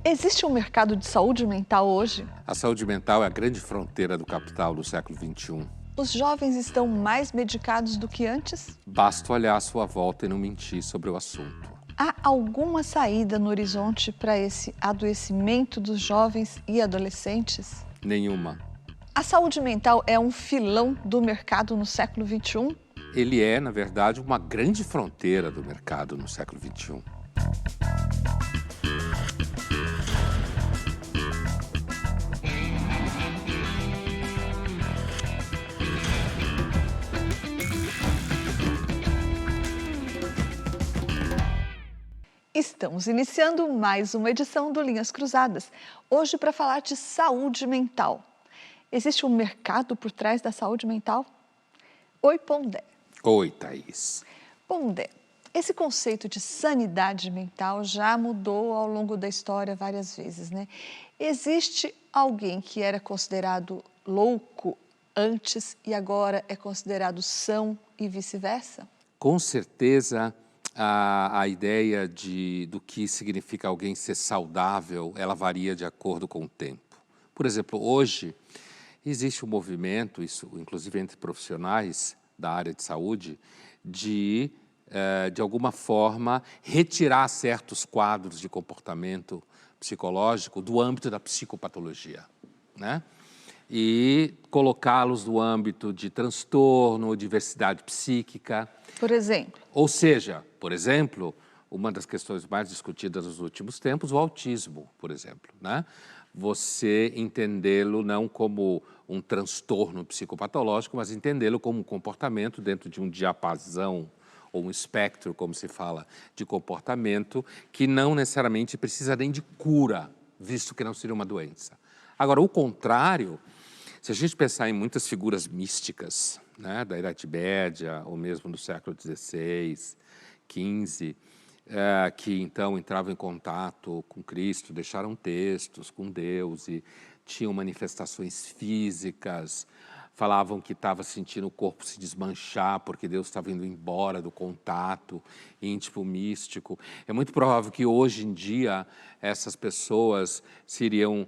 Existe um mercado de saúde mental hoje? A saúde mental é a grande fronteira do capital do século XXI. Os jovens estão mais medicados do que antes? Basta olhar à sua volta e não mentir sobre o assunto. Há alguma saída no horizonte para esse adoecimento dos jovens e adolescentes? Nenhuma. A saúde mental é um filão do mercado no século XXI? Ele é, na verdade, uma grande fronteira do mercado no século XXI. Estamos iniciando mais uma edição do Linhas Cruzadas, hoje para falar de saúde mental. Existe um mercado por trás da saúde mental? Oi, Pondé. Oi, Thaís. Pondé, esse conceito de sanidade mental já mudou ao longo da história várias vezes, né? Existe alguém que era considerado louco antes e agora é considerado são e vice-versa? Com certeza, a ideia do que significa alguém ser saudável, ela varia de acordo com o tempo. Por exemplo, hoje existe um movimento, isso inclusive entre profissionais da área de saúde, de alguma forma, retirar certos quadros de comportamento psicológico do âmbito da psicopatologia, né? E colocá-los no âmbito de transtorno, diversidade psíquica. Por exemplo? Ou seja, por exemplo, uma das questões mais discutidas nos últimos tempos, o autismo, por exemplo, né? Você entendê-lo não como um transtorno psicopatológico, mas entendê-lo como um comportamento dentro de um diapasão ou um espectro, como se fala, de comportamento, que não necessariamente precisa nem de cura, visto que não seria uma doença. Agora, o contrário, se a gente pensar em muitas figuras místicas, né, da Idade Média, ou mesmo do século XVI, XV, que então entravam em contato com Cristo, deixaram textos com Deus e tinham manifestações físicas, falavam que estava sentindo o corpo se desmanchar porque Deus estava indo embora do contato íntimo místico. É muito provável que hoje em dia essas pessoas seriam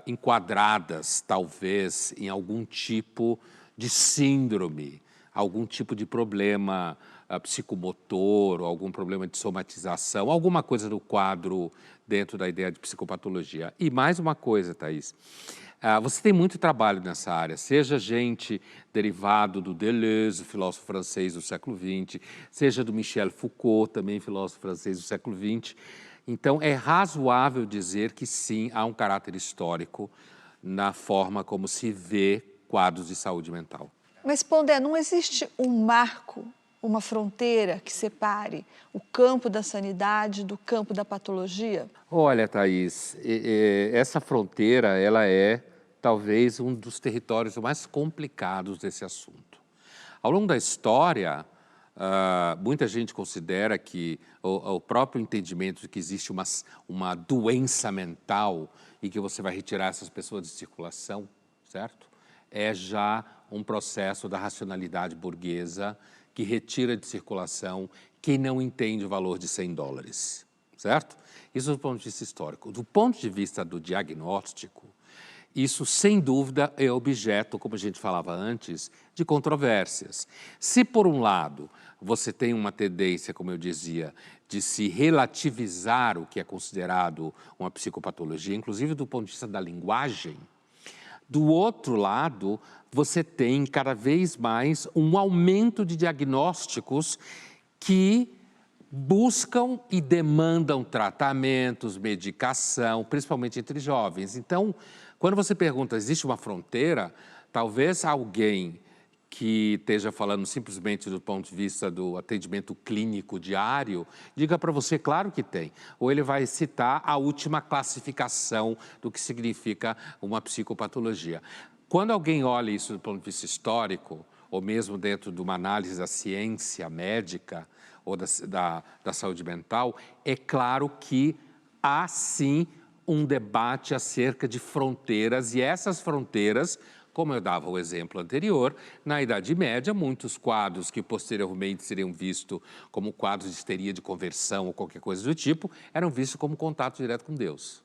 enquadradas, talvez, em algum tipo de síndrome, algum tipo de problema psicomotor, ou algum problema de somatização, alguma coisa do quadro dentro da ideia de psicopatologia. E mais uma coisa, Thaís, você tem muito trabalho nessa área, seja gente derivado do Deleuze, filósofo francês do século XX, seja do Michel Foucault, também filósofo francês do século XX. Então, é razoável dizer que sim, há um caráter histórico na forma como se vê quadros de saúde mental. Mas, Pondé, não existe um marco, uma fronteira que separe o campo da sanidade do campo da patologia? Olha, Thaís, essa fronteira, ela é talvez um dos territórios mais complicados desse assunto. Ao longo da história, muita gente considera que o próprio entendimento de que existe uma doença mental e que você vai retirar essas pessoas de circulação, certo? É já um processo da racionalidade burguesa que retira de circulação quem não entende o valor de $100, certo? Isso do ponto de vista histórico. Do ponto de vista do diagnóstico, isso, sem dúvida, é objeto, como a gente falava antes, de controvérsias. Se, por um lado, você tem uma tendência, como eu dizia, de se relativizar o que é considerado uma psicopatologia, inclusive do ponto de vista da linguagem, do outro lado, você tem cada vez mais um aumento de diagnósticos que buscam e demandam tratamentos, medicação, principalmente entre jovens. Então, quando você pergunta, existe uma fronteira, talvez alguém que esteja falando simplesmente do ponto de vista do atendimento clínico diário, diga para você, claro que tem. Ou ele vai citar a última classificação do que significa uma psicopatologia. Quando alguém olha isso do ponto de vista histórico, ou mesmo dentro de uma análise da ciência médica ou da saúde mental, é claro que há sim um debate acerca de fronteiras, e essas fronteiras, como eu dava o exemplo anterior, na Idade Média, muitos quadros que posteriormente seriam vistos como quadros de histeria de conversão ou qualquer coisa do tipo, eram vistos como contato direto com Deus,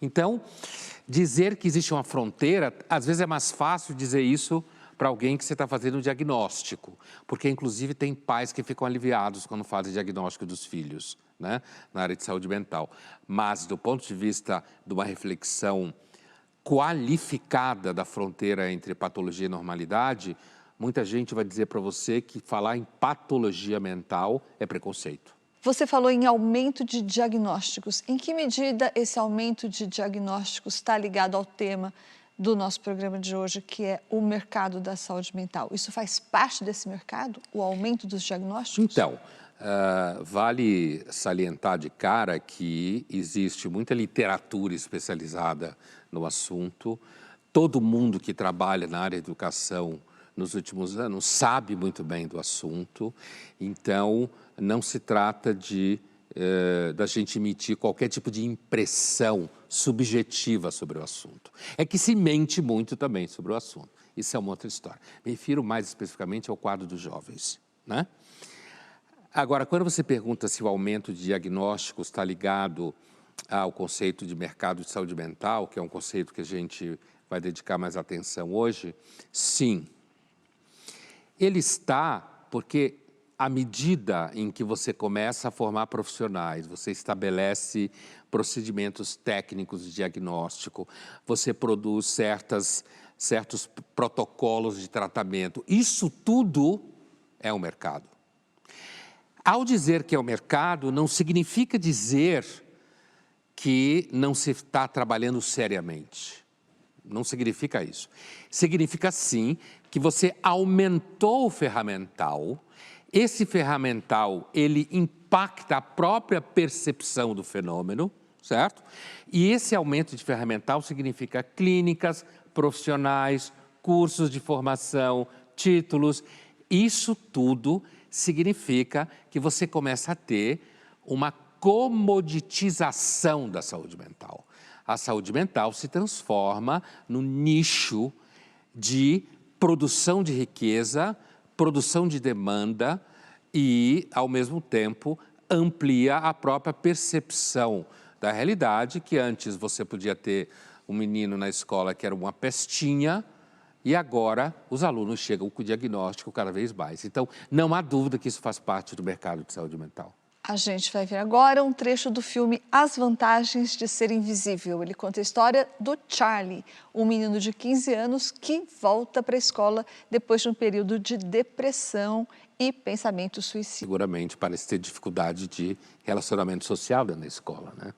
Então, dizer que existe uma fronteira, às vezes é mais fácil dizer isso para alguém que você está fazendo um diagnóstico, porque inclusive tem pais que ficam aliviados quando fazem diagnóstico dos filhos, né, na área de saúde mental. Mas do ponto de vista de uma reflexão qualificada da fronteira entre patologia e normalidade, muita gente vai dizer para você que falar em patologia mental é preconceito. Você falou em aumento de diagnósticos. Em que medida esse aumento de diagnósticos está ligado ao tema do nosso programa de hoje, que é o mercado da saúde mental? Isso faz parte desse mercado, o aumento dos diagnósticos? Então, vale salientar de cara que existe muita literatura especializada no assunto. Todo mundo que trabalha na área de educação nos últimos anos sabe muito bem do assunto. Então, não se trata da gente emitir qualquer tipo de impressão subjetiva sobre o assunto. É que se mente muito também sobre o assunto. Isso é uma outra história. Me refiro mais especificamente ao quadro dos jovens, né? Agora, quando você pergunta se o aumento de diagnósticos está ligado ao conceito de mercado de saúde mental, que é um conceito que a gente vai dedicar mais atenção hoje, sim. Ele está porque à medida em que você começa a formar profissionais, você estabelece procedimentos técnicos de diagnóstico, você produz certos protocolos de tratamento, isso tudo é um mercado. Ao dizer que é o mercado, não significa dizer que não se está trabalhando seriamente. Não significa isso. Significa, sim, que você aumentou o ferramental. Esse ferramental, ele impacta a própria percepção do fenômeno, certo? E esse aumento de ferramental significa clínicas, profissionais, cursos de formação, títulos. Isso tudo significa que você começa a ter uma comoditização da saúde mental. A saúde mental se transforma no nicho de produção de riqueza, produção de demanda e, ao mesmo tempo, amplia a própria percepção da realidade, que antes você podia ter um menino na escola que era uma pestinha, e agora os alunos chegam com o diagnóstico cada vez mais. Então, não há dúvida que isso faz parte do mercado de saúde mental. A gente vai ver agora um trecho do filme As Vantagens de Ser Invisível. Ele conta a história do Charlie, um menino de 15 anos que volta para a escola depois de um período de depressão e pensamento suicida. Seguramente parece ter dificuldade de relacionamento social dentro da escola, né?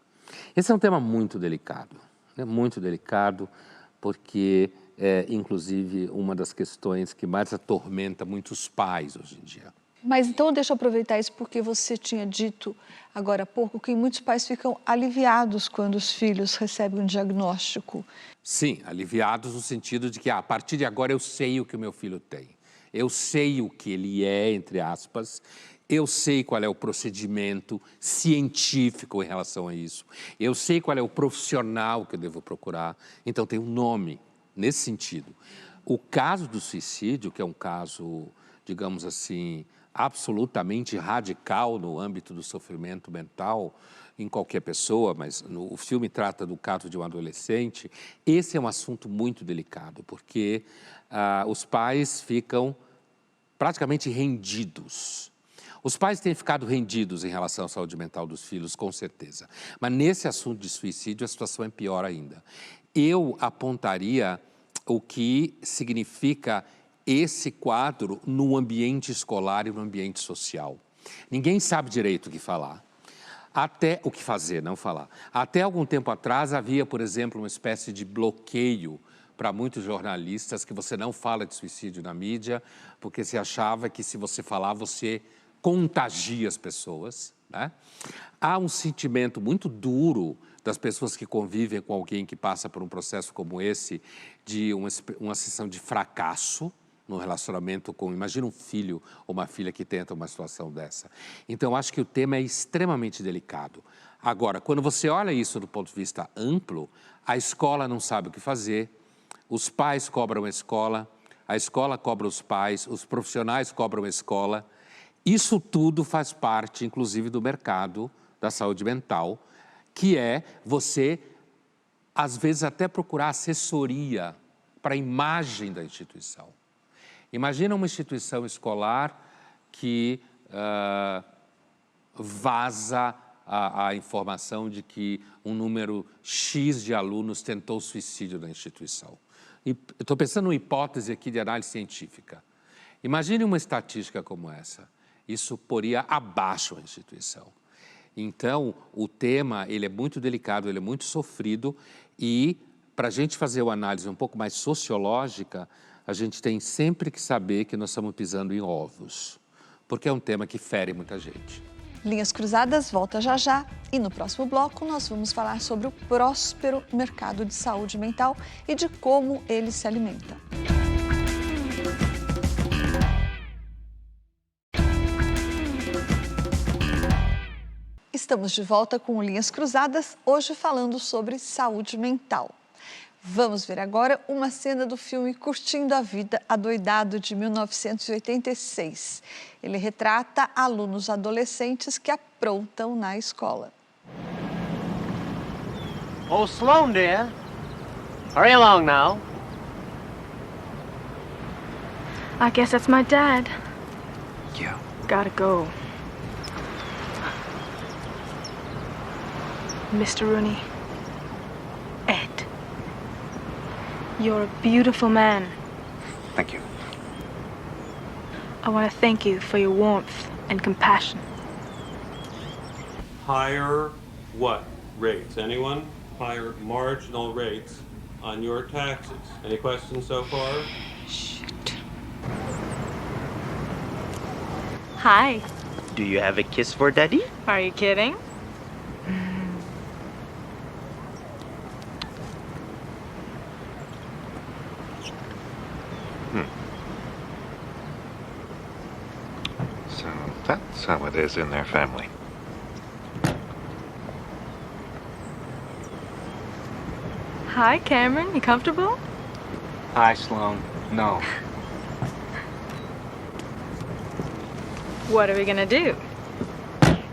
Esse é um tema muito delicado, né? Muito delicado, porque é, inclusive, uma das questões que mais atormenta muitos pais hoje em dia. Mas então deixa eu aproveitar isso porque você tinha dito agora há pouco que muitos pais ficam aliviados quando os filhos recebem um diagnóstico. Sim, aliviados no sentido de que a partir de agora eu sei o que o meu filho tem. Eu sei o que ele é, entre aspas, eu sei qual é o procedimento científico em relação a isso, eu sei qual é o profissional que eu devo procurar, então tem um nome nesse sentido. O caso do suicídio, que é um caso, digamos assim, absolutamente radical no âmbito do sofrimento mental em qualquer pessoa, mas o filme trata do caso de um adolescente, esse é um assunto muito delicado, porque os pais ficam praticamente rendidos. Os pais têm ficado rendidos em relação à saúde mental dos filhos, com certeza. Mas nesse assunto de suicídio, a situação é pior ainda. Eu apontaria o que significa esse quadro no ambiente escolar e no ambiente social. Ninguém sabe direito o que falar. Até o que fazer, não falar. Até algum tempo atrás havia, por exemplo, uma espécie de bloqueio para muitos jornalistas que você não fala de suicídio na mídia, porque se achava que se você falar, você contagia as pessoas, né? Há um sentimento muito duro das pessoas que convivem com alguém que passa por um processo como esse, de uma sensação de fracasso no relacionamento com, imagina um filho ou uma filha que tenta uma situação dessa. Então, acho que o tema é extremamente delicado. Agora, quando você olha isso do ponto de vista amplo, a escola não sabe o que fazer, os pais cobram a escola cobra os pais, os profissionais cobram a escola. Isso tudo faz parte, inclusive, do mercado da saúde mental, que é você às vezes até procurar assessoria para a imagem da instituição. Imagina uma instituição escolar que vaza a informação de que um número X de alunos tentou suicídio na instituição. Estou pensando numa hipótese aqui de análise científica. Imagine uma estatística como essa. Isso poria abaixo a instituição. Então, o tema ele é muito delicado, ele é muito sofrido e, para a gente fazer uma análise um pouco mais sociológica, a gente tem sempre que saber que nós estamos pisando em ovos, porque é um tema que fere muita gente. Linhas Cruzadas volta já já e no próximo bloco nós vamos falar sobre o próspero mercado de saúde mental e de como ele se alimenta. Estamos de volta com Linhas Cruzadas, hoje falando sobre saúde mental. Vamos ver agora uma cena do filme Curtindo a Vida Adoidado, de 1986. Ele retrata alunos adolescentes que aprontam na escola. Oh, Sloan, dear. Hurry along now. I guess that's my dad. Yeah. Gotta go. Mr. Rooney. Ed. You're a beautiful man. Thank you. I want to thank you for your warmth and compassion. Higher what rates? Anyone? Higher marginal rates on your taxes. Any questions so far? Shoot. Hi. Do you have a kiss for Daddy? Are you kidding? So that's how it is in their family. Hi, Cameron. You comfortable? Hi, Sloan. No. What are we gonna do?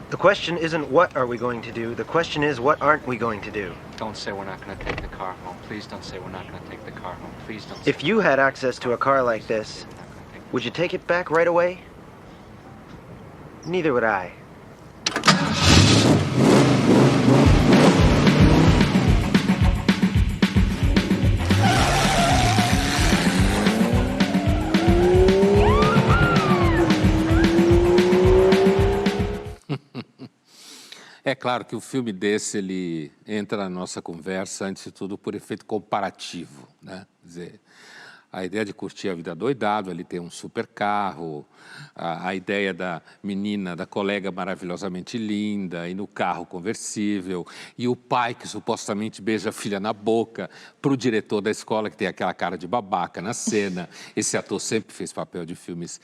The question isn't what are we going to do, the question is what aren't we going to do? Don't say we're not going to take the car home. Please don't say we're not going to take the car home. Please don't. If you had access to a car like this, would you take it back right away? Neither would I. É claro que o filme desse, ele entra na nossa conversa, antes de tudo, por efeito comparativo, né? Quer dizer, a ideia de curtir a vida adoidado, ele tem um super carro, a ideia da menina, da colega maravilhosamente linda, e no carro conversível, e o pai que supostamente beija a filha na boca, para o diretor da escola, que tem aquela cara de babaca na cena. Esse ator sempre fez papel de filmes,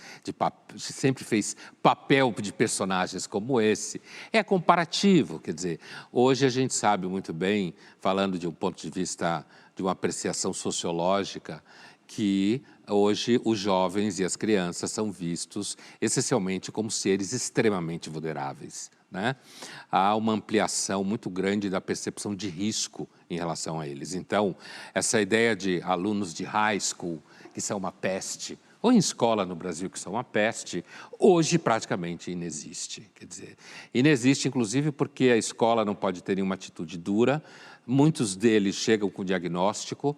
sempre fez papel de personagens como esse. É comparativo, quer dizer, hoje a gente sabe muito bem, falando de um ponto de vista, de uma apreciação sociológica, que hoje os jovens e as crianças são vistos essencialmente como seres extremamente vulneráveis, né? Há uma ampliação muito grande da percepção de risco em relação a eles. Então, essa ideia de alunos de high school que são uma peste, ou em escola no Brasil que são uma peste, hoje praticamente inexiste. Quer dizer, inexiste inclusive porque a escola não pode ter nenhuma atitude dura, muitos deles chegam com diagnóstico.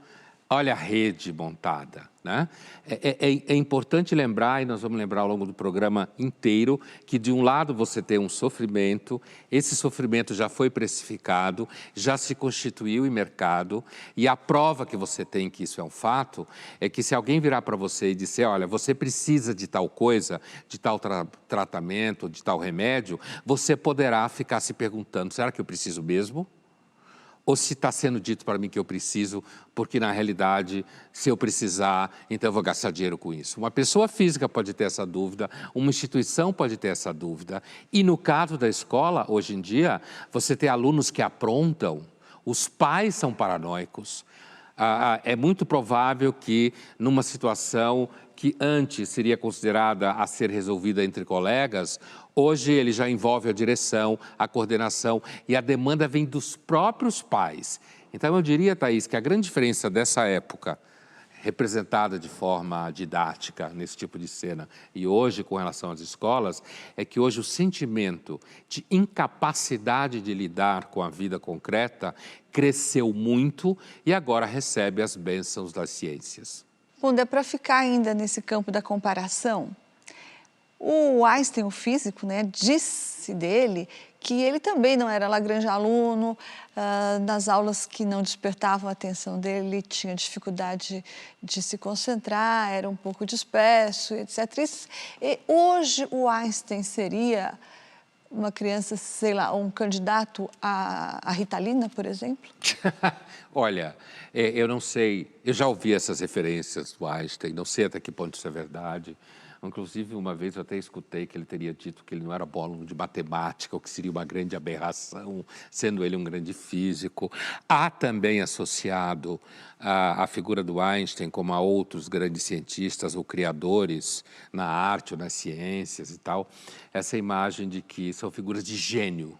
Olha a rede montada, né? É importante lembrar, e nós vamos lembrar ao longo do programa inteiro, que de um lado você tem um sofrimento, esse sofrimento já foi precificado, já se constituiu em mercado, e a prova que você tem que isso é um fato, é que se alguém virar para você e disser, olha, você precisa de tal coisa, de tal tratamento, de tal remédio, você poderá ficar se perguntando, será que eu preciso mesmo? Ou se está sendo dito para mim que eu preciso, porque na realidade, se eu precisar, então eu vou gastar dinheiro com isso. Uma pessoa física pode ter essa dúvida, uma instituição pode ter essa dúvida. E no caso da escola, hoje em dia, você tem alunos que aprontam, os pais são paranoicos. É muito provável que numa situação que antes seria considerada a ser resolvida entre colegas, hoje ele já envolve a direção, a coordenação e a demanda vem dos próprios pais Então, eu diria, Thaís, que a grande diferença dessa época, representada de forma didática nesse tipo de cena, e hoje com relação às escolas, é que hoje o sentimento de incapacidade de lidar com a vida concreta cresceu muito e agora recebe as bênçãos das ciências. Bom, é para ficar ainda nesse campo da comparação. O Einstein, o físico, né, disse dele que ele também não era lá grande aluno, nas aulas que não despertavam a atenção dele, tinha dificuldade de se concentrar, era um pouco disperso, etc. E hoje o Einstein seria uma criança, sei lá, um candidato à Ritalina, por exemplo? Olha, eu não sei, eu já ouvi essas referências do Einstein, não sei até que ponto isso é verdade. Inclusive, uma vez eu até escutei que ele teria dito que ele não era bom aluno de matemática, o que seria uma grande aberração, sendo ele um grande físico. Há também associado a figura do Einstein como a outros grandes cientistas ou criadores na arte ou nas ciências e tal, essa imagem de que são figuras de gênio,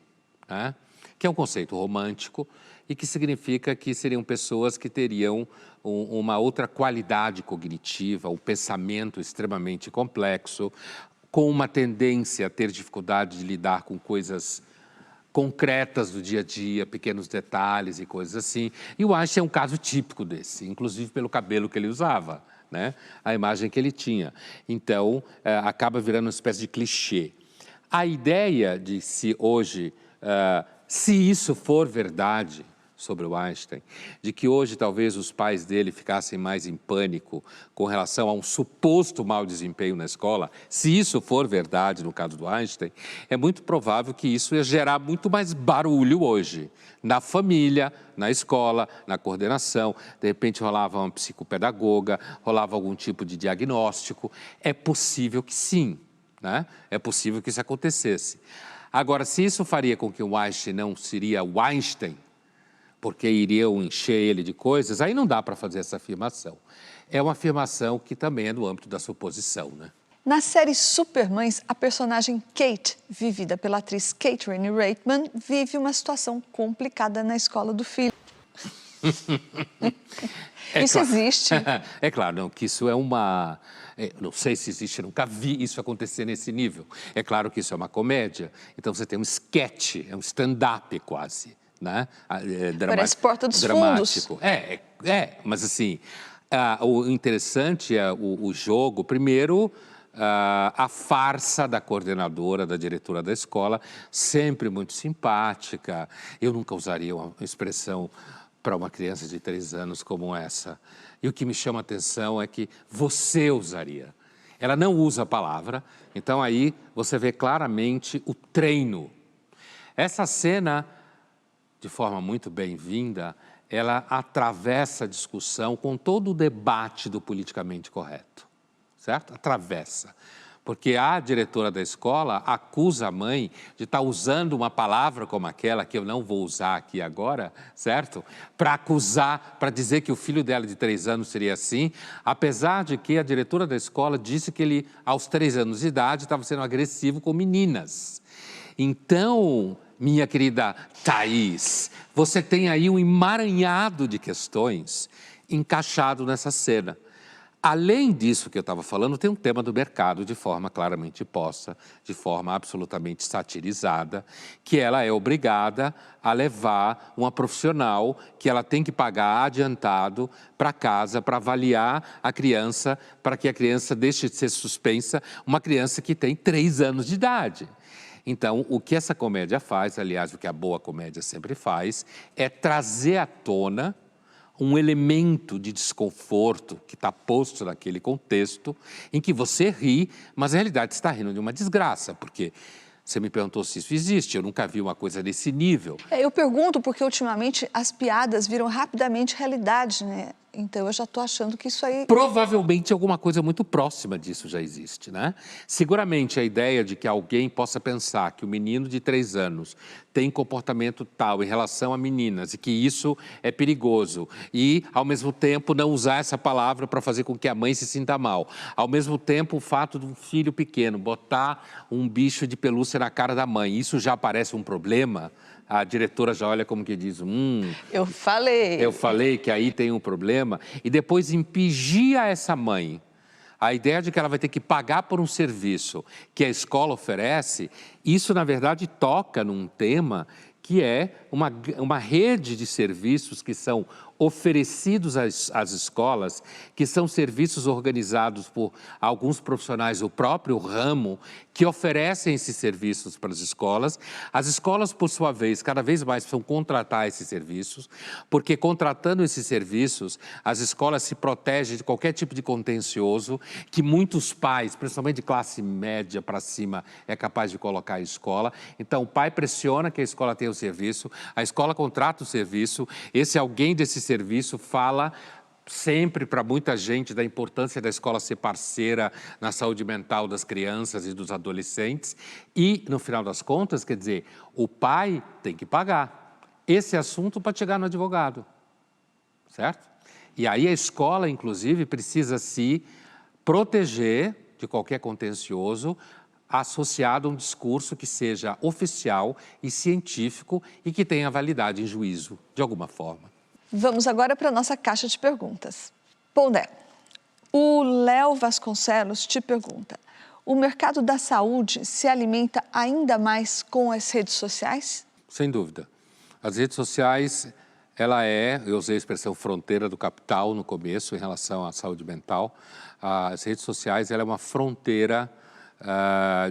né? Que é um conceito romântico e que significa que seriam pessoas que teriam uma outra qualidade cognitiva, um pensamento extremamente complexo, com uma tendência a ter dificuldade de lidar com coisas concretas do dia a dia, pequenos detalhes e coisas assim. E o Einstein é um caso típico desse, inclusive pelo cabelo que ele usava, né? A imagem que ele tinha. Então, acaba virando uma espécie de clichê. A ideia de se hoje, se isso for verdade sobre o Einstein, de que hoje talvez os pais dele ficassem mais em pânico com relação a um suposto mau desempenho na escola, se isso for verdade no caso do Einstein, é muito provável que isso ia gerar muito mais barulho hoje, na família, na escola, na coordenação, de repente rolava uma psicopedagoga, rolava algum tipo de diagnóstico, é possível que sim, né? É possível que isso acontecesse. Agora, se isso faria com que o Einstein não seria o Einstein, porque iriam encher ele de coisas, aí não dá para fazer essa afirmação. É uma afirmação que também é no âmbito da suposição, né? Na série Supermães, a personagem Kate, vivida pela atriz Katherine Reitman, vive uma situação complicada na escola do filho. Isso claro. Existe. É claro, não, que isso é uma... não sei se existe, eu nunca vi isso acontecer nesse nível. É claro que isso é uma comédia, então você tem um sketch, é um stand-up quase, né? Parece Porta dos Fundos. Mas assim, o interessante é o jogo, primeiro, a farsa da coordenadora, da diretora da escola, sempre muito simpática. Eu nunca usaria uma expressão para uma criança de 3 anos como essa. E o que me chama a atenção é que você usaria. Ela não usa a palavra, então aí você vê claramente o treino. Essa cena, de forma muito bem-vinda, ela atravessa a discussão com todo o debate do politicamente correto, certo? Atravessa. Porque a diretora da escola acusa a mãe de estar usando uma palavra como aquela, que eu não vou usar aqui agora, certo? Para acusar, para dizer que o filho dela de 3 anos seria assim, apesar de que a diretora da escola disse que ele, aos 3 anos de idade, estava sendo agressivo com meninas. Então, minha querida Thaís, você tem aí um emaranhado de questões encaixado nessa cena. Além disso que eu estava falando, tem um tema do mercado de forma claramente posta, de forma absolutamente satirizada, que ela é obrigada a levar uma profissional que ela tem que pagar adiantado para casa, para avaliar a criança, para que a criança deixe de ser suspensa, uma criança que tem 3 anos de idade. Então, o que essa comédia faz, aliás, o que a boa comédia sempre faz, é trazer à tona um elemento de desconforto que está posto naquele contexto, em que você ri, mas na realidade está rindo de uma desgraça, porque você me perguntou se isso existe, eu nunca vi uma coisa desse nível. Eu pergunto porque ultimamente as piadas viram rapidamente realidade, né? Então, eu já estou achando que isso aí... Provavelmente alguma coisa muito próxima disso já existe, né? Seguramente a ideia de que alguém possa pensar que o menino de 3 anos tem comportamento tal em relação a meninas e que isso é perigoso e, ao mesmo tempo, não usar essa palavra para fazer com que a mãe se sinta mal. Ao mesmo tempo, o fato de um filho pequeno botar um bicho de pelúcia na cara da mãe, isso já parece um problema. A diretora já olha como que diz, Eu falei que aí tem um problema, e depois impingia essa mãe a ideia de que ela vai ter que pagar por um serviço que a escola oferece. Isso, na verdade, toca num tema que é uma rede de serviços que são oferecidos às escolas, que são serviços organizados por alguns profissionais do próprio ramo, que oferecem esses serviços para as escolas. As escolas, por sua vez, cada vez mais precisam contratar esses serviços, porque contratando esses serviços, as escolas se protegem de qualquer tipo de contencioso que muitos pais, principalmente de classe média para cima, é capaz de colocar a escola. Então, o pai pressiona que a escola tenha o serviço, a escola contrata o serviço, esse alguém desse serviço fala sempre para muita gente da importância da escola ser parceira na saúde mental das crianças e dos adolescentes e, no final das contas, quer dizer, o pai tem que pagar esse assunto para chegar no advogado, certo? E aí a escola, inclusive, precisa se proteger de qualquer contencioso associado a um discurso que seja oficial e científico e que tenha validade em juízo, de alguma forma. Vamos agora para a nossa caixa de perguntas. Pondé, o Léo Vasconcelos te pergunta, o mercado da saúde se alimenta ainda mais com as redes sociais? Sem dúvida. As redes sociais, eu usei a expressão fronteira do capital no começo em relação à saúde mental. As redes sociais, ela é uma fronteira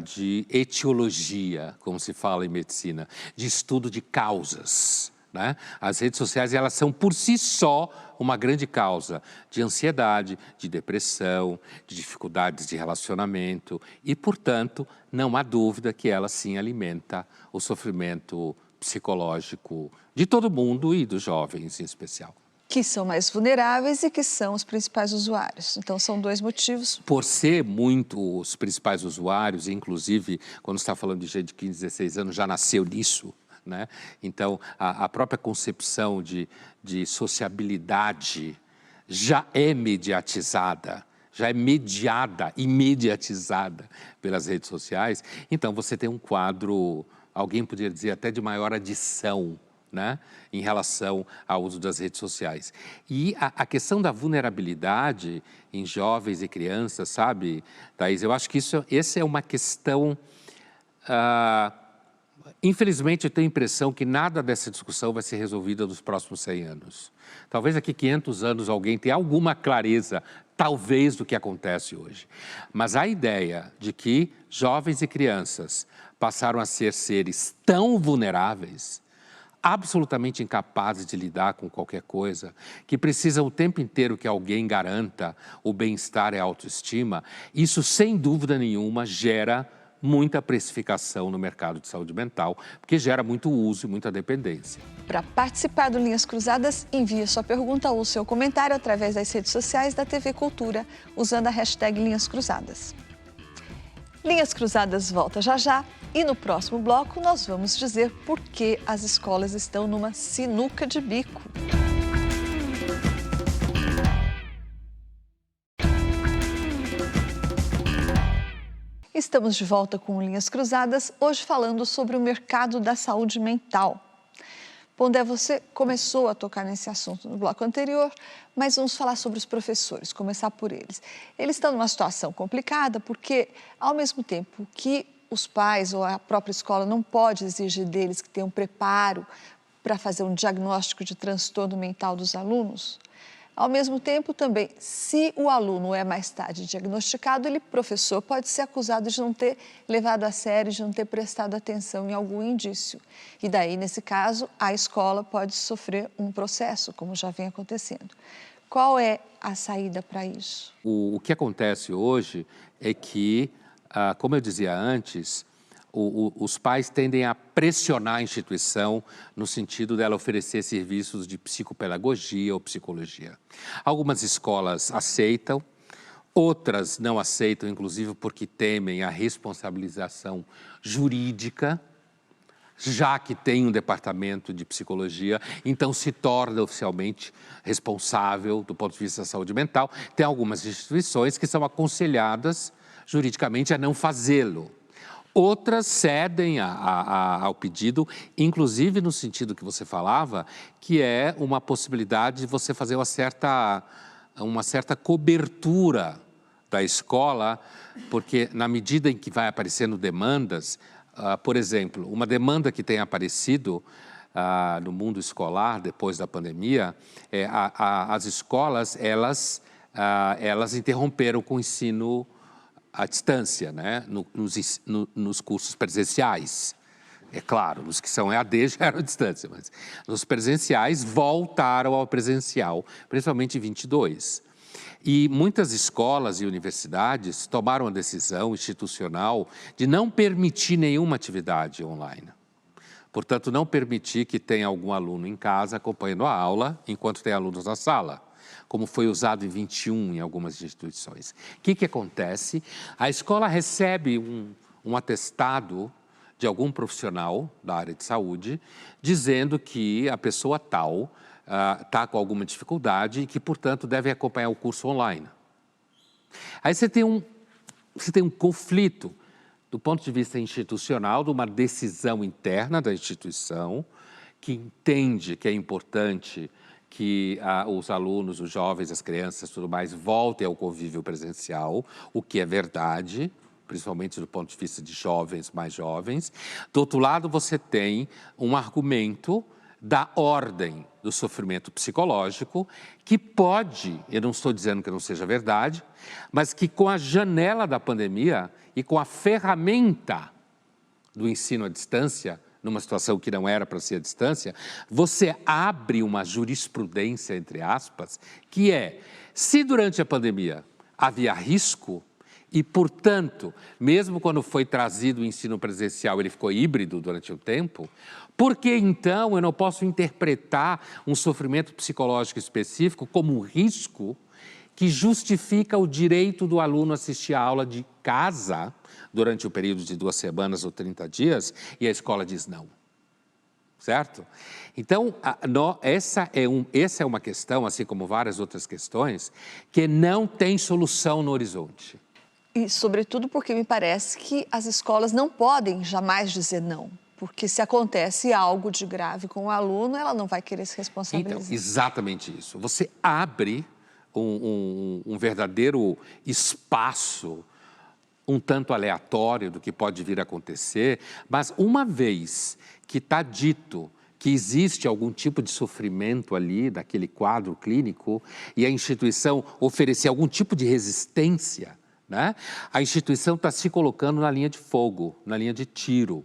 de etiologia, como se fala em medicina, de estudo de causas. Né? As redes sociais, elas são por si só uma grande causa de ansiedade, de depressão, de dificuldades de relacionamento e, portanto, não há dúvida que ela sim alimenta o sofrimento psicológico de todo mundo e dos jovens em especial. Que são mais vulneráveis e que são os principais usuários. Então, são 2 motivos. Por ser muito os principais usuários, inclusive, quando está falando de gente de 15, 16 anos, já nasceu nisso, né? Então, a própria concepção de sociabilidade já é mediatizada, já é mediada e mediatizada pelas redes sociais. Então, você tem um quadro, alguém poderia dizer até de maior adição, né, em relação ao uso das redes sociais. E a questão da vulnerabilidade em jovens e crianças, sabe, Thaís, eu acho que essa é uma questão... Infelizmente, eu tenho a impressão que nada dessa discussão vai ser resolvida nos próximos 100 anos. Talvez daqui 500 anos alguém tenha alguma clareza, talvez, do que acontece hoje. Mas a ideia de que jovens e crianças passaram a ser seres tão vulneráveis, absolutamente incapazes de lidar com qualquer coisa, que precisam o tempo inteiro que alguém garanta o bem-estar e a autoestima, isso, sem dúvida nenhuma, gera muita precificação no mercado de saúde mental, porque gera muito uso e muita dependência. Para participar do Linhas Cruzadas, envie sua pergunta ou seu comentário através das redes sociais da TV Cultura, usando a hashtag Linhas Cruzadas. Linhas Cruzadas volta já já e no próximo bloco nós vamos dizer por que as escolas estão numa sinuca de bico. Estamos de volta com Linhas Cruzadas, hoje falando sobre o mercado da saúde mental. Pondé, você começou a tocar nesse assunto no bloco anterior, mas vamos falar sobre os professores, começar por eles. Eles estão numa situação complicada porque, ao mesmo tempo que os pais ou a própria escola não pode exigir deles que tenham preparo para fazer um diagnóstico de transtorno mental dos alunos, ao mesmo tempo também, se o aluno é mais tarde diagnosticado, ele, professor, pode ser acusado de não ter levado a sério, de não ter prestado atenção em algum indício. E daí, nesse caso, a escola pode sofrer um processo, como já vem acontecendo. Qual é a saída para isso? O que acontece hoje é que, como eu dizia antes, os pais tendem a pressionar a instituição no sentido dela oferecer serviços de psicopedagogia ou psicologia. Algumas escolas aceitam, outras não aceitam, inclusive porque temem a responsabilização jurídica, já que tem um departamento de psicologia, então se torna oficialmente responsável do ponto de vista da saúde mental. Tem algumas instituições que são aconselhadas juridicamente a não fazê-lo. Outras cedem ao pedido, inclusive no sentido que você falava, que é uma possibilidade de você fazer uma certa cobertura da escola, porque na medida em que vai aparecendo demandas, por exemplo, uma demanda que tem aparecido no mundo escolar depois da pandemia, as escolas, elas interromperam com o ensino à distância, né? Nos cursos presenciais. É claro, nos que são EAD já eram à distância, mas nos presenciais voltaram ao presencial, principalmente em 22. E muitas escolas e universidades tomaram a decisão institucional de não permitir nenhuma atividade online. Portanto, não permitir que tenha algum aluno em casa acompanhando a aula enquanto tem alunos na sala, como foi usado em 21 em algumas instituições. O que acontece? A escola recebe um atestado de algum profissional da área de saúde, dizendo que a pessoa tal está com alguma dificuldade e que, portanto, deve acompanhar o curso online. Aí você tem um conflito do ponto de vista institucional, de uma decisão interna da instituição, que entende que é importante que os alunos, os jovens, as crianças, tudo mais, voltem ao convívio presencial, o que é verdade, principalmente do ponto de vista de jovens, mais jovens. Do outro lado, você tem um argumento da ordem do sofrimento psicológico, que pode, eu não estou dizendo que não seja verdade, mas que com a janela da pandemia e com a ferramenta do ensino à distância, numa situação que não era para ser à distância, você abre uma jurisprudência, entre aspas, que é, se durante a pandemia havia risco, e, portanto, mesmo quando foi trazido o ensino presencial, ele ficou híbrido durante o tempo, por que, então, eu não posso interpretar um sofrimento psicológico específico como um risco que justifica o direito do aluno assistir a aula de casa durante o período de 2 semanas ou 30 dias, e a escola diz não? Certo? Então, essa é uma questão, assim como várias outras questões, que não tem solução no horizonte. E, sobretudo, porque me parece que as escolas não podem jamais dizer não. Porque se acontece algo de grave com o aluno, ela não vai querer se responsabilizar. Então, exatamente isso. Você abre um verdadeiro espaço, um tanto aleatório do que pode vir a acontecer, mas uma vez que está dito que existe algum tipo de sofrimento ali, daquele quadro clínico, e a instituição oferecer algum tipo de resistência, né? A instituição está se colocando na linha de fogo, na linha de tiro.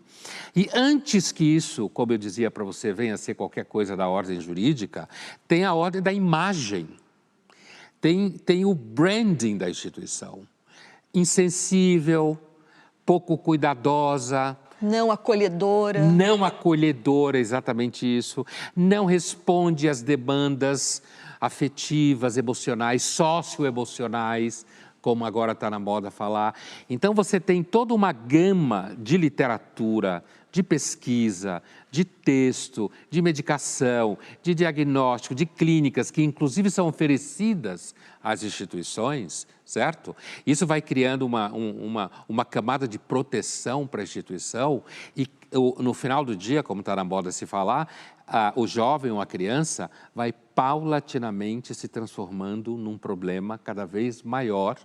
E antes que isso, como eu dizia para você, venha a ser qualquer coisa da ordem jurídica, tem a ordem da imagem, tem o branding da instituição. Insensível, pouco cuidadosa. Não acolhedora. Não acolhedora, exatamente isso. Não responde às demandas afetivas, emocionais, socioemocionais, como agora está na moda falar. Então, você tem toda uma gama de literatura, de pesquisa, de texto, de medicação, de diagnóstico, de clínicas, que inclusive são oferecidas às instituições, certo? Isso vai criando uma camada de proteção para a instituição e, no final do dia, como está na moda se falar, o jovem ou a criança vai paulatinamente se transformando num problema cada vez maior,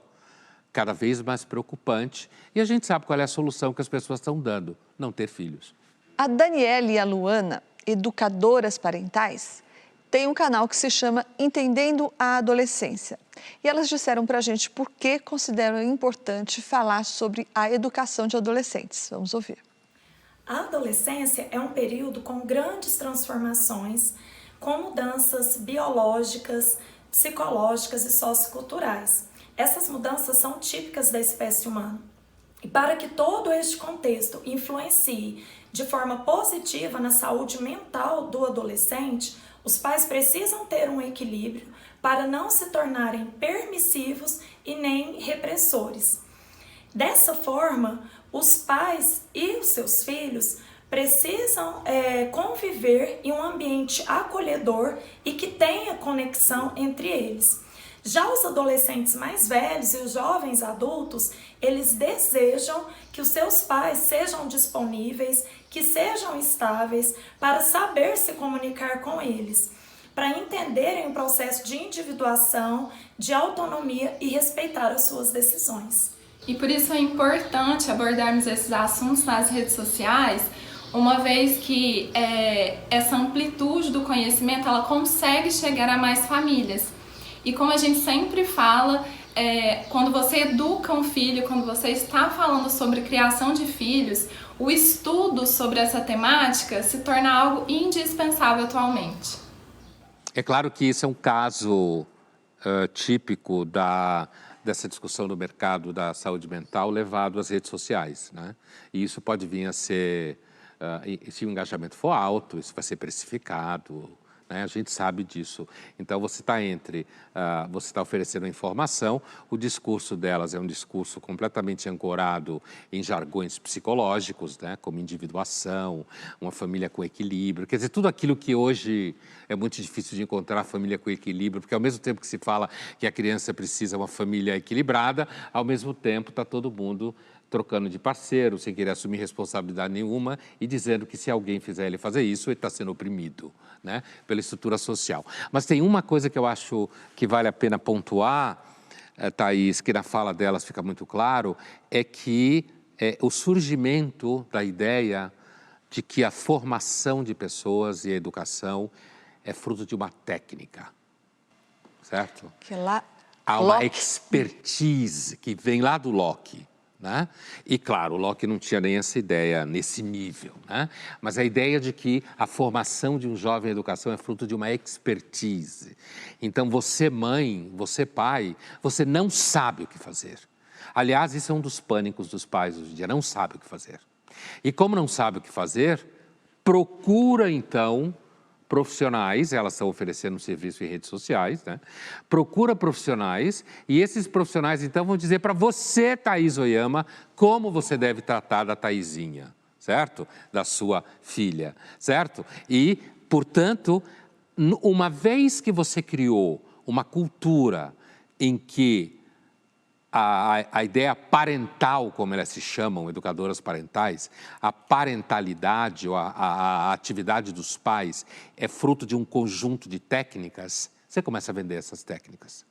cada vez mais preocupante, e a gente sabe qual é a solução que as pessoas estão dando: não ter filhos. A Daniela e a Luana, educadoras parentais, têm um canal que se chama Entendendo a Adolescência. E elas disseram para a gente por que consideram importante falar sobre a educação de adolescentes. Vamos ouvir. A adolescência é um período com grandes transformações, com mudanças biológicas, psicológicas e socioculturais. Essas mudanças são típicas da espécie humana. E para que todo este contexto influencie de forma positiva na saúde mental do adolescente, os pais precisam ter um equilíbrio para não se tornarem permissivos e nem repressores. Dessa forma, os pais e os seus filhos precisam conviver em um ambiente acolhedor e que tenha conexão entre eles. Já os adolescentes mais velhos e os jovens adultos, eles desejam que os seus pais sejam disponíveis, que sejam estáveis para saber se comunicar com eles, para entenderem o processo de individuação, de autonomia e respeitar as suas decisões. E por isso é importante abordarmos esses assuntos nas redes sociais, uma vez que essa amplitude do conhecimento ela consegue chegar a mais famílias. E como a gente sempre fala, quando você educa um filho, quando você está falando sobre criação de filhos, o estudo sobre essa temática se torna algo indispensável atualmente. É claro que isso é um caso típico dessa discussão no mercado da saúde mental levado às redes sociais, né? E isso pode vir a ser, se o engajamento for alto, isso vai ser precificado, né? A gente sabe disso. Então, você está oferecendo informação, o discurso delas é um discurso completamente ancorado em jargões psicológicos, né? Como individuação, uma família com equilíbrio, quer dizer, tudo aquilo que hoje é muito difícil de encontrar, família com equilíbrio, porque ao mesmo tempo que se fala que a criança precisa de uma família equilibrada, ao mesmo tempo está todo mundo trocando de parceiro, sem querer assumir responsabilidade nenhuma e dizendo que se alguém fizer ele fazer isso, ele está sendo oprimido, né, pela estrutura social. Mas tem uma coisa que eu acho que vale a pena pontuar, Thaís, que na fala delas fica muito claro, é que o surgimento da ideia de que a formação de pessoas e a educação é fruto de uma técnica, certo? Que lá, há uma Locke. expertise que vem lá do Locke, né? E claro, o Locke não tinha nem essa ideia nesse nível, né? Mas a ideia de que a formação de um jovem em educação é fruto de uma expertise. Então você mãe, você pai, você não sabe o que fazer. Aliás, isso é um dos pânicos dos pais hoje em dia, não sabe o que fazer. E como não sabe o que fazer, procura então profissionais, elas estão oferecendo serviço em redes sociais, né? Procura profissionais e esses profissionais então vão dizer para você, Thaís Oyama, como você deve tratar da Thaisinha, certo? Da sua filha, certo? E, portanto, uma vez que você criou uma cultura em que a ideia parental, como elas se chamam, educadoras parentais, a parentalidade ou a atividade dos pais é fruto de um conjunto de técnicas, você começa a vender essas técnicas.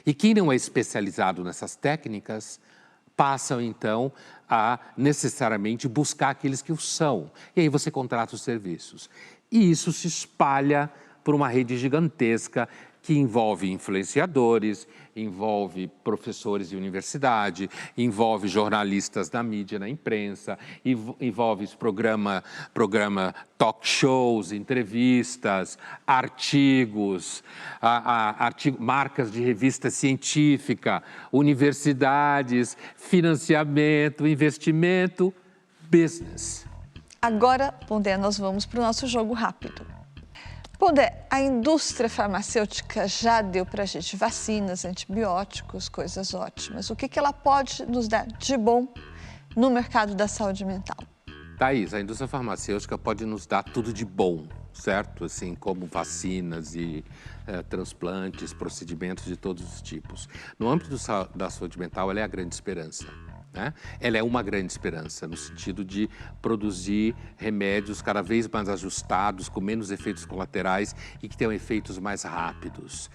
E quem não é especializado nessas técnicas, passam então a necessariamente buscar aqueles que o são. E aí você contrata os serviços. E isso se espalha por uma rede gigantesca que envolve influenciadores, envolve professores de universidade, envolve jornalistas da mídia, na imprensa, envolve programa talk shows, entrevistas, artigos, marcas de revista científica, universidades, financiamento, investimento, business. Agora, Pondé, nós vamos para o nosso jogo rápido. Pondé, a indústria farmacêutica já deu para a gente vacinas, antibióticos, coisas ótimas. O que ela pode nos dar de bom no mercado da saúde mental? Thaís, a indústria farmacêutica pode nos dar tudo de bom, certo? Assim, como vacinas e transplantes, procedimentos de todos os tipos. No âmbito da saúde mental, ela é a grande esperança. Né? Ela é uma grande esperança, no sentido de produzir remédios cada vez mais ajustados, com menos efeitos colaterais e que tenham efeitos mais rápidos.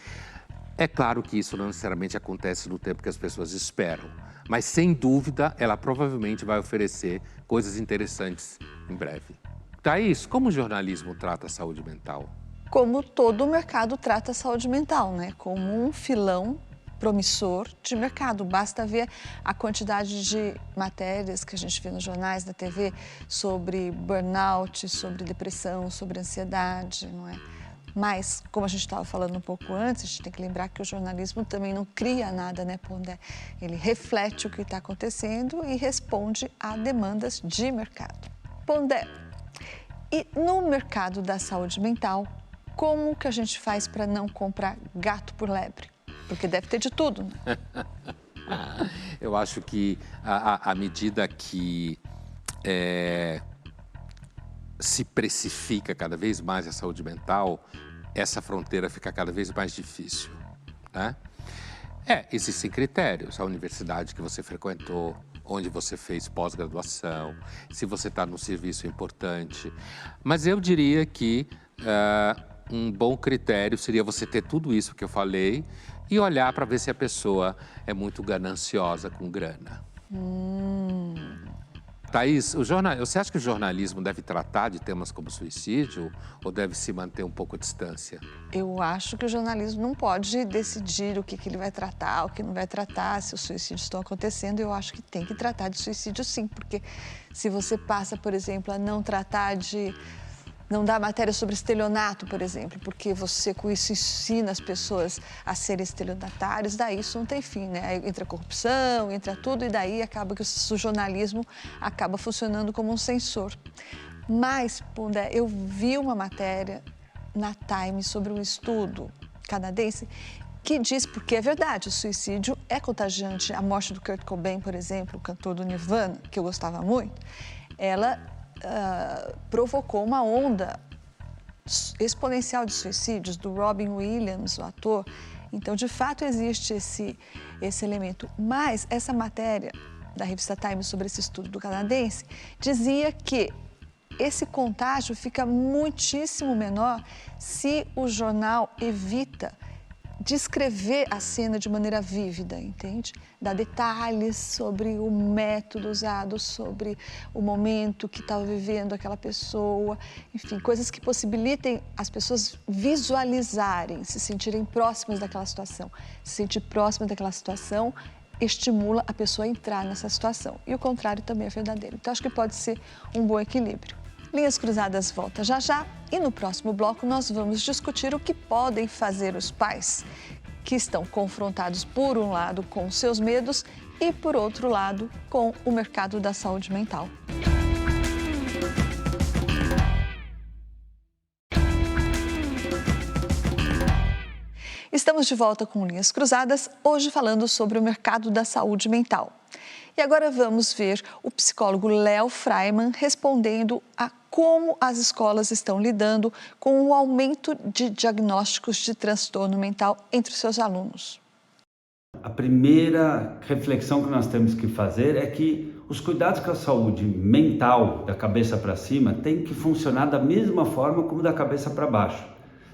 É claro que isso não necessariamente acontece no tempo que as pessoas esperam, mas sem dúvida ela provavelmente vai oferecer coisas interessantes em breve. Thaís, como o jornalismo trata a saúde mental? Como todo o mercado trata a saúde mental, né? Como um filão promissor de mercado. Basta ver a quantidade de matérias que a gente vê nos jornais, na TV, sobre burnout, sobre depressão, sobre ansiedade, não é? Mas, como a gente estava falando um pouco antes, a gente tem que lembrar que o jornalismo também não cria nada, né, Pondé? Ele reflete o que está acontecendo e responde a demandas de mercado. Pondé, e no mercado da saúde mental, como que a gente faz para não comprar gato por lebre? Porque deve ter de tudo, né? Eu acho que à medida que se precifica cada vez mais a saúde mental, essa fronteira fica cada vez mais difícil, né? Existem critérios, a universidade que você frequentou, onde você fez pós-graduação, se você está num serviço importante. Mas eu diria que um bom critério seria você ter tudo isso que eu falei e olhar para ver se a pessoa é muito gananciosa com grana. Thaís, você acha que o jornalismo deve tratar de temas como suicídio ou deve se manter um pouco à distância? Eu acho que o jornalismo não pode decidir o que ele vai tratar, o que não vai tratar, se os suicídios estão acontecendo. Eu acho que tem que tratar de suicídio sim, porque se você passa, por exemplo, a não tratar de... não dar matéria sobre estelionato, por exemplo, porque você com isso ensina as pessoas a serem estelionatários, daí isso não tem fim, né? Aí entra a corrupção, entra tudo e daí acaba que o jornalismo acaba funcionando como um censor. Mas, Pondé, eu vi uma matéria na Time sobre um estudo canadense que diz, porque é verdade, o suicídio é contagiante. A morte do Kurt Cobain, por exemplo, o cantor do Nirvana, que eu gostava muito, ela provocou uma onda exponencial de suicídios, do Robin Williams, o ator. Então, de fato, existe esse elemento. Mas essa matéria da revista Time sobre esse estudo do canadense dizia que esse contágio fica muitíssimo menor se o jornal evita descrever a cena de maneira vívida, entende? Dar detalhes sobre o método usado, sobre o momento que estava vivendo aquela pessoa, enfim, coisas que possibilitem as pessoas visualizarem, se sentirem próximas daquela situação. Se sentir próxima daquela situação estimula a pessoa a entrar nessa situação. E o contrário também é verdadeiro. Então, acho que pode ser um bom equilíbrio. Linhas Cruzadas volta já já e no próximo bloco nós vamos discutir o que podem fazer os pais que estão confrontados, por um lado, com seus medos e, por outro lado, com o mercado da saúde mental. Estamos de volta com Linhas Cruzadas, hoje falando sobre o mercado da saúde mental. E agora vamos ver o psicólogo Léo Freiman respondendo a como as escolas estão lidando com o aumento de diagnósticos de transtorno mental entre os seus alunos. A primeira reflexão que nós temos que fazer é que os cuidados com a saúde mental, da cabeça para cima, têm que funcionar da mesma forma como da cabeça para baixo.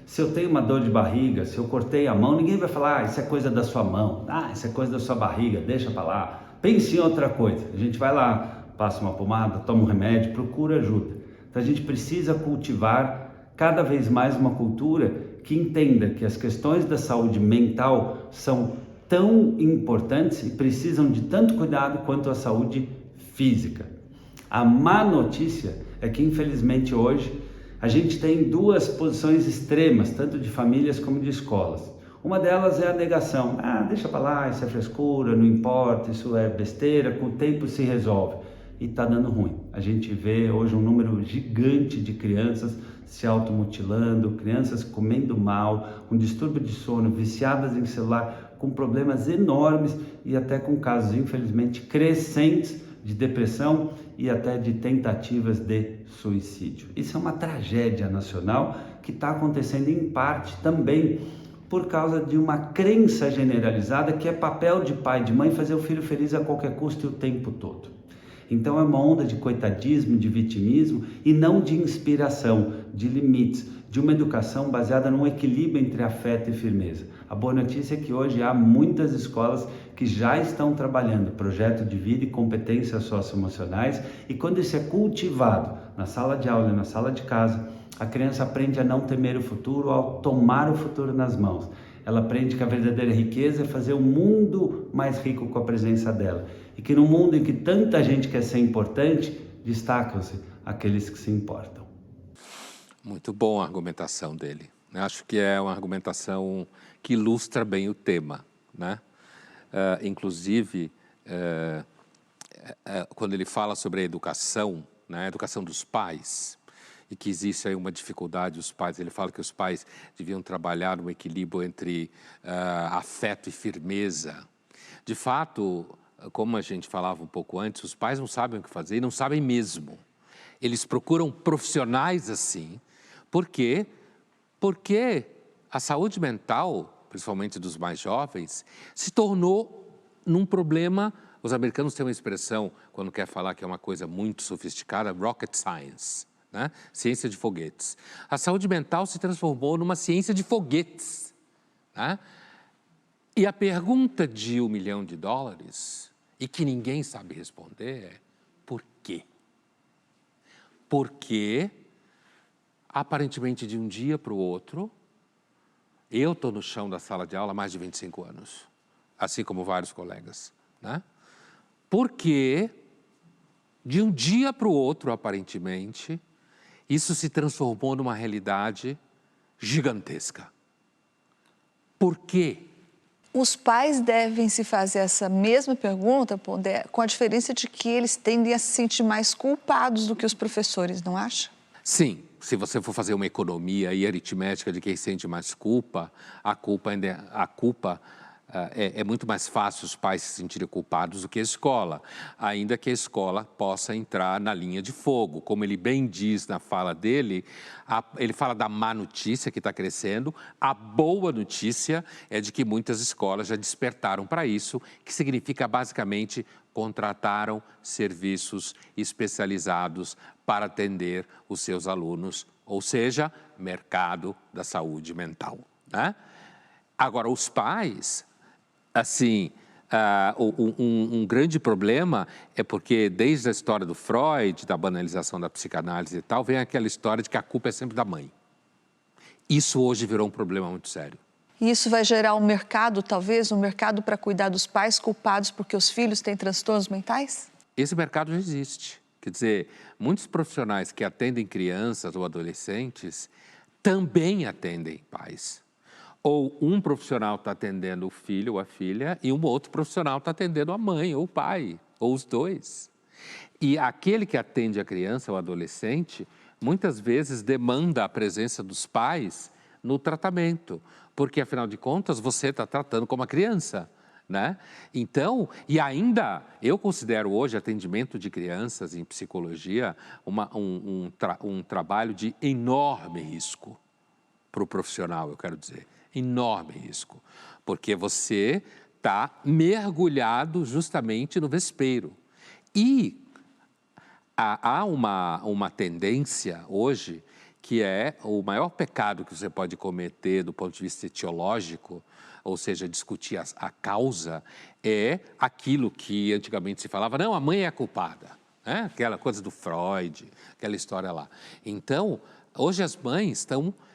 Se eu tenho uma dor de barriga, se eu cortei a mão, ninguém vai falar, isso é coisa da sua mão, isso é coisa da sua barriga, deixa para lá. Pense em outra coisa. A gente vai lá, passa uma pomada, toma um remédio, procura ajuda. Então a gente precisa cultivar cada vez mais uma cultura que entenda que as questões da saúde mental são tão importantes e precisam de tanto cuidado quanto a saúde física. A má notícia é que, infelizmente, hoje a gente tem duas posições extremas, tanto de famílias como de escolas. Uma delas é a negação. Deixa pra lá, isso é frescura, não importa, isso é besteira, com o tempo se resolve. E tá dando ruim. A gente vê hoje um número gigante de crianças se automutilando, crianças comendo mal, com distúrbio de sono, viciadas em celular, com problemas enormes e até com casos, infelizmente, crescentes de depressão e até de tentativas de suicídio. Isso é uma tragédia nacional que está acontecendo em parte também por causa de uma crença generalizada que é papel de pai e de mãe fazer o filho feliz a qualquer custo e o tempo todo. Então é uma onda de coitadismo, de vitimismo e não de inspiração, de limites, de uma educação baseada num equilíbrio entre afeto e firmeza. A boa notícia é que hoje há muitas escolas que já estão trabalhando projeto de vida e competências socioemocionais e quando isso é cultivado na sala de aula e na sala de casa, a criança aprende a não temer o futuro ao tomar o futuro nas mãos. Ela aprende que a verdadeira riqueza é fazer o mundo mais rico com a presença dela. E que no mundo em que tanta gente quer ser importante, destacam-se aqueles que se importam. Muito boa a argumentação dele, Acho que é uma argumentação que ilustra bem o tema, né? Inclusive, quando ele fala sobre a educação, né, a educação dos pais, e que existe aí uma dificuldade dos pais, ele fala que os pais deviam trabalhar no equilíbrio entre afeto e firmeza. De fato, como a gente falava um pouco antes, os pais não sabem o que fazer e não sabem mesmo. Eles procuram profissionais assim. Por quê? Porque a saúde mental, principalmente dos mais jovens, se tornou num problema. Os americanos têm uma expressão, quando quer falar que é uma coisa muito sofisticada, rocket science, né? Ciência de foguetes. A saúde mental se transformou numa ciência de foguetes, né? E a pergunta de $1 milhão, e que ninguém sabe responder, é por quê? Porque, aparentemente, de um dia para o outro, eu estou no chão da sala de aula há mais de 25 anos, assim como vários colegas, né? Porque, de um dia para o outro, aparentemente, isso se transformou numa realidade gigantesca. Por quê? Os pais devem se fazer essa mesma pergunta, Pondé, com a diferença de que eles tendem a se sentir mais culpados do que os professores, não acha? Sim, se você for fazer uma economia e aritmética de quem sente mais culpa, a culpa é muito mais fácil os pais se sentirem culpados do que a escola, ainda que a escola possa entrar na linha de fogo. Como ele bem diz na fala dele, ele fala da má notícia que está crescendo, a boa notícia é de que muitas escolas já despertaram para isso, que significa basicamente contrataram serviços especializados para atender os seus alunos, ou seja, mercado da saúde mental, né? Agora, os pais, assim, um grande problema é porque desde a história do Freud, da banalização da psicanálise e tal, vem aquela história de que a culpa é sempre da mãe. Isso hoje virou um problema muito sério. E isso vai gerar um mercado, talvez, um mercado para cuidar dos pais culpados porque os filhos têm transtornos mentais? Esse mercado já existe. Quer dizer, muitos profissionais que atendem crianças ou adolescentes também atendem pais. Ou um profissional está atendendo o filho ou a filha e um outro profissional está atendendo a mãe ou o pai, ou os dois. E aquele que atende a criança ou adolescente, muitas vezes demanda a presença dos pais no tratamento, porque, afinal de contas, você está tratando como uma criança, né? Então, e ainda, eu considero hoje atendimento de crianças em psicologia um trabalho de enorme risco para o profissional, eu quero dizer. Enorme risco, porque você está mergulhado justamente no vespeiro. E há uma tendência hoje que é o maior pecado que você pode cometer do ponto de vista etiológico, ou seja, discutir a causa, é aquilo que antigamente se falava, não, a mãe é a culpada, né? Aquela coisa do Freud, aquela história lá. Então, hoje as mães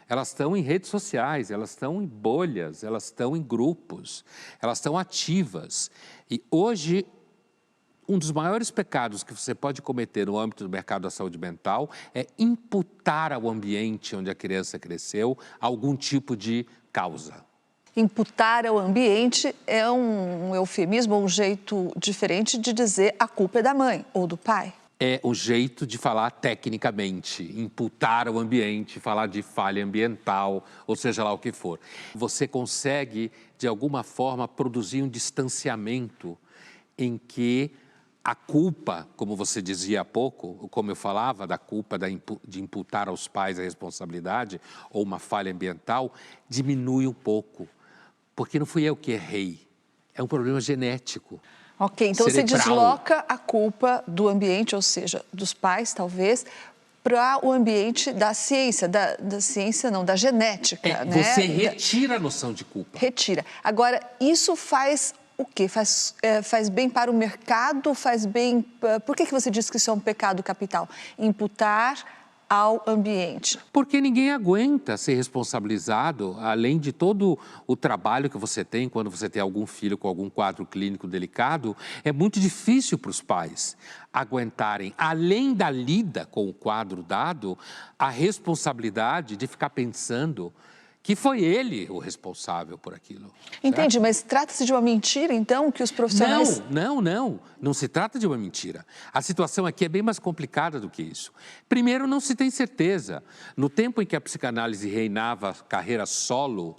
elas estão em redes sociais, elas estão em bolhas, elas estão em grupos, elas estão ativas. E hoje, um dos maiores pecados que você pode cometer no âmbito do mercado da saúde mental é imputar ao ambiente onde a criança cresceu algum tipo de causa. Imputar ao ambiente é um eufemismo, um jeito diferente de dizer a culpa é da mãe ou do pai. É o jeito de falar tecnicamente, imputar ao ambiente, falar de falha ambiental, ou seja lá o que for. Você consegue, de alguma forma, produzir um distanciamento em que a culpa, como você dizia há pouco, como eu falava, da culpa de imputar aos pais a responsabilidade ou uma falha ambiental, diminui um pouco, porque não fui eu que errei, é um problema genético. Ok, então cerebral. Você desloca a culpa do ambiente, ou seja, dos pais, talvez, para o ambiente da ciência, da ciência não, da genética, né? Você retira a noção de culpa. Retira. Agora, isso faz o quê? Faz bem para o mercado? Faz bem... Por que você diz que isso é um pecado capital? Imputar ao ambiente. Porque ninguém aguenta ser responsabilizado, além de todo o trabalho que você tem quando você tem algum filho com algum quadro clínico delicado, é muito difícil para os pais aguentarem, além da lida com o quadro dado, a responsabilidade de ficar pensando que foi ele o responsável por aquilo. Entendi, certo? mas trata-se de uma mentira, então, que os profissionais... Não se trata de uma mentira. A situação aqui é bem mais complicada do que isso. Primeiro, não se tem certeza. No tempo em que a psicanálise reinava a carreira solo,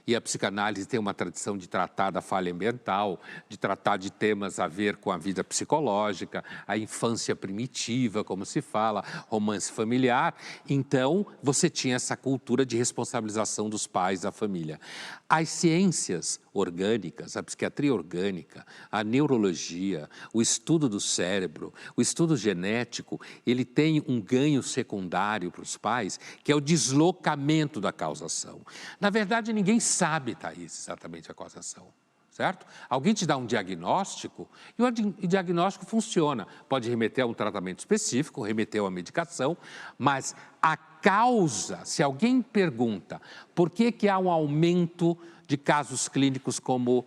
e a psicanálise tem uma tradição de tratar da falha ambiental, de tratar de temas a ver com a vida psicológica, a infância primitiva, como se fala, romance familiar. Então, você tinha essa cultura de responsabilização dos pais da família. As ciências orgânicas, a psiquiatria orgânica, a neurologia, o estudo do cérebro, o estudo genético, ele tem um ganho secundário para os pais, que é o deslocamento da causação. Na verdade, ninguém sabe, Thaís, exatamente a causação, certo? Alguém te dá um diagnóstico e o diagnóstico funciona. Pode remeter a um tratamento específico, remeter a uma medicação, mas a causa, se alguém pergunta por que há um aumento de casos clínicos como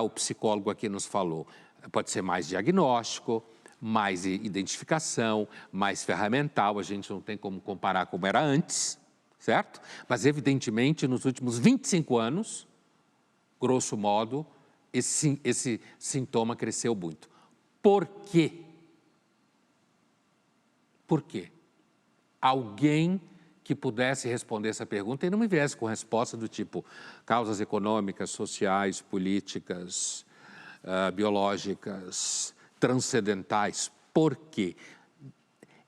o psicólogo aqui nos falou, pode ser mais diagnóstico, mais identificação, mais ferramental, a gente não tem como comparar como era antes, certo? Mas, evidentemente, nos últimos 25 anos, grosso modo, esse sintoma cresceu muito. Por quê? Por quê? Alguém que pudesse responder essa pergunta e não me viesse com resposta do tipo causas econômicas, sociais, políticas, biológicas, transcendentais. Por quê?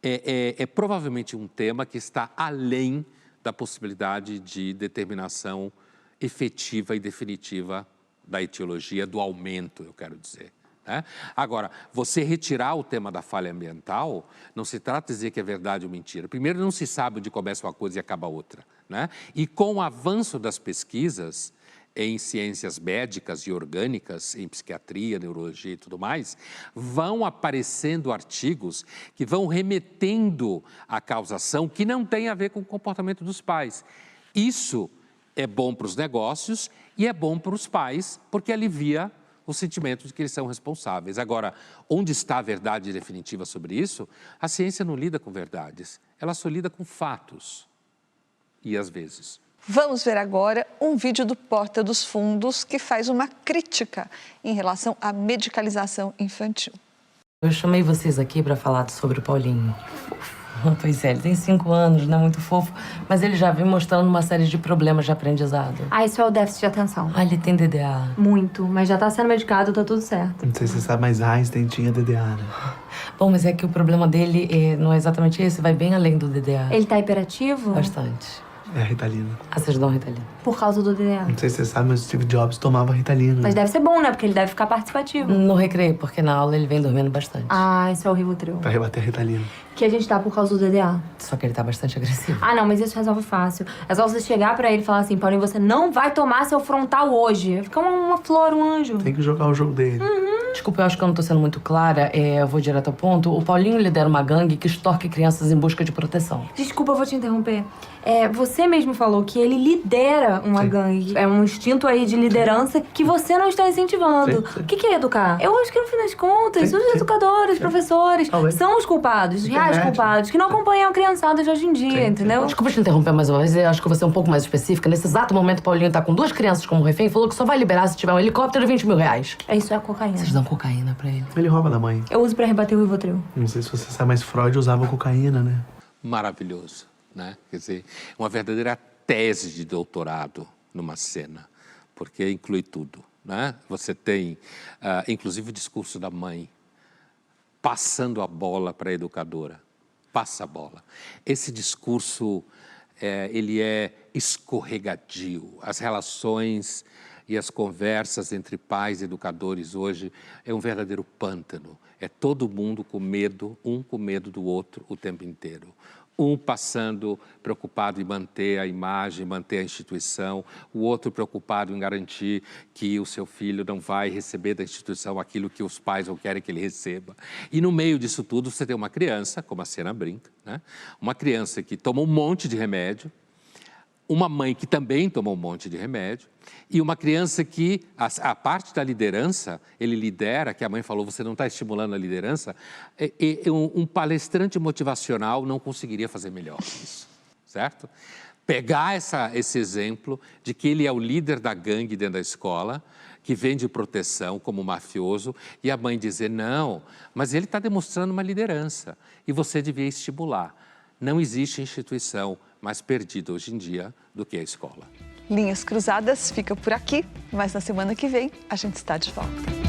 É provavelmente um tema que está além da possibilidade de determinação efetiva e definitiva da etiologia, do aumento, eu quero dizer. Né? Agora, você retirar o tema da falha ambiental, não se trata de dizer que é verdade ou mentira. Primeiro, não se sabe onde começa uma coisa e acaba outra. Né? E com o avanço das pesquisas em ciências médicas e orgânicas, em psiquiatria, neurologia e tudo mais, vão aparecendo artigos que vão remetendo à causação que não tem a ver com o comportamento dos pais. Isso é bom para os negócios e é bom para os pais, porque alivia o sentimento de que eles são responsáveis. Agora, onde está a verdade definitiva sobre isso? A ciência não lida com verdades, ela só lida com fatos. E às vezes... Vamos ver agora um vídeo do Porta dos Fundos que faz uma crítica em relação à medicalização infantil. Eu chamei vocês aqui para falar sobre o Paulinho. Pois é, ele tem 5 anos, não é muito fofo, mas ele já vem mostrando uma série de problemas de aprendizado. Isso é o déficit de atenção. Ele tem DDA. Muito, mas já tá sendo medicado, tá tudo certo. Não sei se você sabe, mas Einstein tinha DDA, né? Bom, mas é que o problema dele não é exatamente esse, vai bem além do DDA. Ele tá hiperativo? Bastante. É a Ritalina. Vocês dão Ritalina? Por causa do DDA. Não sei se você sabe, mas o Steve Jobs tomava Ritalina. Mas deve ser bom, né? Porque ele deve ficar participativo. No recreio, porque na aula ele vem dormindo bastante. Isso é o Rivotril. Pra rebater a Ritalina. Que a gente dá por causa do DDA. Só que ele tá bastante agressivo. Não, mas isso resolve fácil. É só você chegar pra ele e falar assim, Paulinho, você não vai tomar seu frontal hoje. Fica uma flor, um anjo. Tem que jogar o jogo dele. Desculpa, eu acho que eu não tô sendo muito clara. Eu vou direto ao ponto. O Paulinho lidera uma gangue que extorque crianças em busca de proteção. Desculpa, eu vou te interromper. Você mesmo falou que ele lidera uma gangue. É um instinto aí de liderança que você não está incentivando. O que é educar? Eu acho que no fim das contas, os educadores, professores, são os culpados, reais culpados, que não acompanham a criançada de hoje em dia, entendeu? Desculpa te interromper mais uma vez, eu acho que você é um pouco mais específica. Nesse exato momento, o Paulinho tá com 2 crianças como refém e falou que só vai liberar se tiver um helicóptero e 20 mil reais. Isso é cocaína. Vocês dão cocaína pra ele? Ele rouba da mãe. Eu uso pra rebater o Rivotril. Não sei se você sabe, mas Freud usava cocaína, né? Maravilhoso, né? Quer dizer, uma verdadeira tese de doutorado numa cena, porque inclui tudo, né? Você tem, inclusive, o discurso da mãe, passando a bola para a educadora. Passa a bola. Esse discurso, ele é escorregadio. As relações e as conversas entre pais e educadores hoje é um verdadeiro pântano. É todo mundo com medo, um com medo do outro o tempo inteiro. Um passando preocupado em manter a imagem, manter a instituição, o outro preocupado em garantir que o seu filho não vai receber da instituição aquilo que os pais não querem que ele receba. E no meio disso tudo você tem uma criança, como a cena brinca, né? Uma criança que toma um monte de remédio, uma mãe que também toma um monte de remédio e uma criança que, a parte da liderança, ele lidera, que a mãe falou, você não está estimulando a liderança, um palestrante motivacional não conseguiria fazer melhor isso, certo? pegar esse exemplo de que ele é o líder da gangue dentro da escola, que vende proteção como mafioso, e a mãe dizer, não, mas ele está demonstrando uma liderança e você devia estimular. Não existe instituição mais perdida hoje em dia do que a escola. Linhas Cruzadas fica por aqui, mas na semana que vem a gente está de volta.